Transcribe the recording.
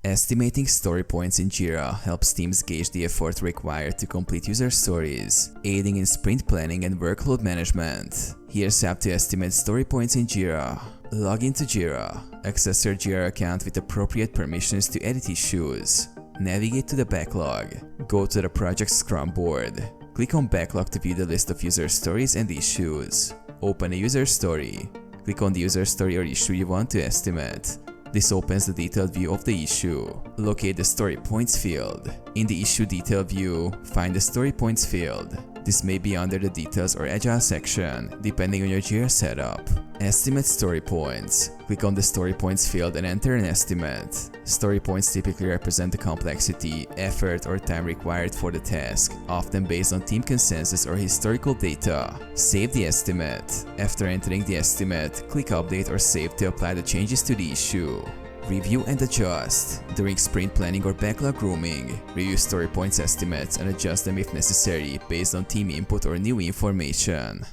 Estimating story points in Jira helps teams gauge the effort required to complete user stories, aiding in sprint planning and workload management. Here's how to estimate story points in Jira. Log into Jira. Access your Jira account with appropriate permissions to edit issues. Navigate to the backlog. Go to the project Scrum board. Click on Backlog to view the list of user stories and issues. Open a user story. Click on the user story or issue you want to estimate. This opens the detailed view of the issue. Locate the story points field. In the issue detail view, find the story points field. This may be under the details or agile section, depending on your Jira setup. Estimate story points. Click on the story points field and enter an estimate. Story points typically represent the complexity, effort, or time required for the task, often based on team consensus or historical data. Save the estimate. After entering the estimate, click Update or Save to apply the changes to the issue. Review and adjust. During sprint planning or backlog grooming, review story points estimates and adjust them if necessary based on team input or new information.